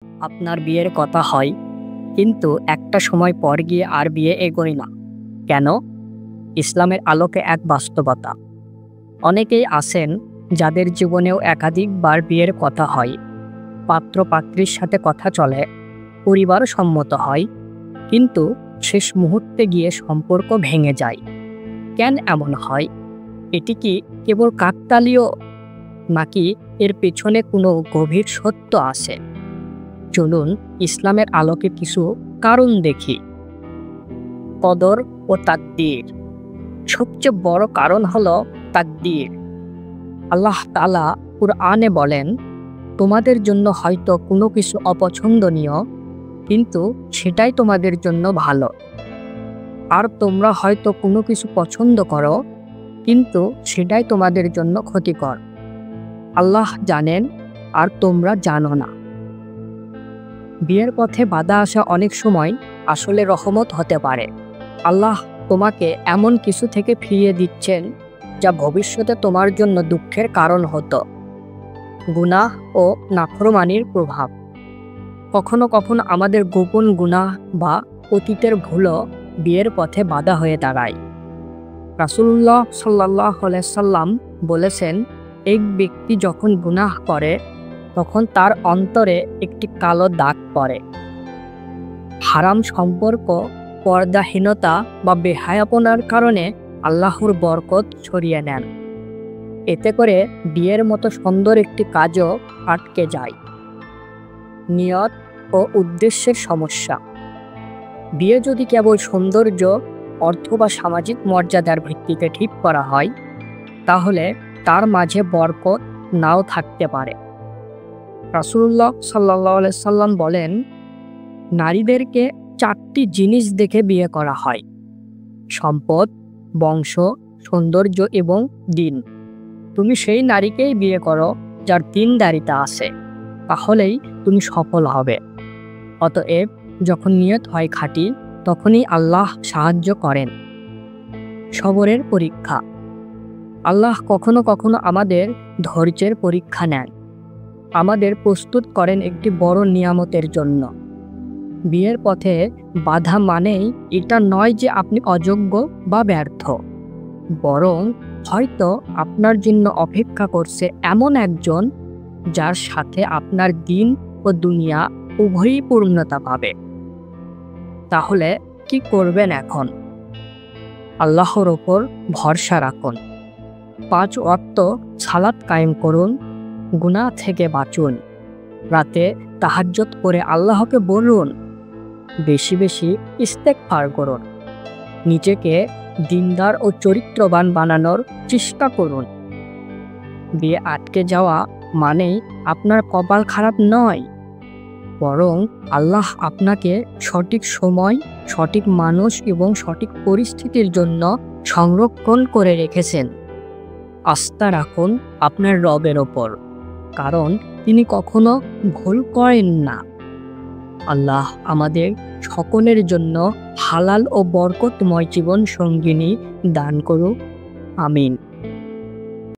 আপনার বিয়ের কথা হয়, কিন্তু একটা সময় পর গিয়ে আর বিয়ে এগোয় না। কেন? ইসলামের আলোকে এক বাস্তবতা। অনেকেই আছেন যাদের জীবনেও একাধিকবার বিয়ের কথা হয়, পাত্র-পাত্রীর সাথে কথা চলে, পরিবারও সম্মত হয়, কিন্তু শেষ মুহূর্তে গিয়ে সম্পর্ক ভেঙে যায়। কেন এমন হয়? এটি কি কেবল কাকতালীয়, নাকি এর পেছনে কোনো গভীর সত্য আছে? চলুন ইসলামের আলোকে কিছু কারণ দেখি। কদর ও তাকদীর। সবচেয়ে বড় কারণ হলো তাকদীর। আল্লাহ তাআলা কুরআনে বলেন, তোমাদের জন্য হয়তো কোনো কিছু অপছন্দনীয়, কিন্তু সেটাই তোমাদের জন্য ভালো। আর তোমরা হয়তো কোনো কিছু পছন্দ করো, কিন্তু সেটাই তোমাদের জন্য ক্ষতিকর। আল্লাহ জানেন, আর তোমরা জানো না। বিয়ের পথে বাধা আসা অনেক সময় আসলে রহমত হতে পারে। আল্লাহ তোমাকে এমন কিছু থেকে ফিরিয়ে দিচ্ছেন যা ভবিষ্যতে তোমার জন্য দুঃখের কারণ হতো। গুনাহ ও নাফরমানির প্রভাব। কখনো কখনো আমাদের গোপন গুনাহ বা অতীতের ভুলও বিয়ের পথে বাধা হয়ে দাঁড়ায়। রাসূলুল্লাহ সাল্লাল্লাহু আলাইহি সাল্লাম বলেছেন, এক ব্যক্তি যখন গুনাহ করে তখন তার অন্তরে একটি কালো দাগ পড়ে। হারাম সম্পর্ক, পর্দাহীনতা বা বেহায়াপনার কারণে আল্লাহর বরকত ছড়িয়ে নেন। এতে করে বিয়ের মতো সুন্দর একটি কাজও আটকে যায়। নিয়ত ও উদ্দেশ্যের সমস্যা। বিয়ে যদি কেবল সৌন্দর্য, অর্থ বা সামাজিক মর্যাদার ভিত্তিতে ঠিক করা হয়, তাহলে তার মাঝে বরকত নাও থাকতে পারে। রাসূলুল্লাহ সাল্লাল্লাহু আলাইহি সাল্লাম বলেন, নারীদেরকে 4টি জিনিস দেখে বিয়ে করা হয়: সম্পদ, বংশ, সৌন্দর্য এবং দিন। তুমি সেই নারীকেই বিয়ে করো যার দিনদারিতা আছে, তাহলেই তুমি সফল হবে। অতএব যখন নিয়ত হয় খাঁটি, তখনই আল্লাহ সাহায্য করেন। সবরের পরীক্ষা। আল্লাহ কখনো কখনো আমাদের ধৈর্যের পরীক্ষা নেন, আমাদের প্রস্তুত করেন একটি বড় নিয়ামতের জন্য। বিয়ের পথে বাধা মানেই এটা নয় যে আপনি অযোগ্য বা ব্যর্থ, বরং হয়তো আপনার জন্য অপেক্ষা করছে এমন একজন যার সাথে আপনার দিন ও দুনিয়া উভয়ই পূর্ণতা পাবে। তাহলে কি করবেন এখন? আল্লাহর ওপর ভরসা রাখুন, 5 ওয়াক্ত সালাত কায়েম করুন, গুনাহ থেকে বাঁচুন, রাতে তাহাজ্জুদ করে আল্লাহকে বলুন, বেশি বেশি ইস্তেগফার করুন, নিজেকে দিনদার ও চরিত্রবান বানানোর চেষ্টা করুন। বিয়ে আটকে যাওয়া মানেই আপনার কপাল খারাপ নয়, বরং আল্লাহ আপনাকে সঠিক সময়, সঠিক মানুষ এবং সঠিক পরিস্থিতির জন্য সংরক্ষণ করে রেখেছেন। আস্থা রাখুন আপনার রবের ওপর, কারণ তিনি কখনো ভুল করেন না। আল্লাহ আমাদের সকলের জন্য হালাল ও বরকতময় জীবন সঙ্গিনী দান করুক। আমিন।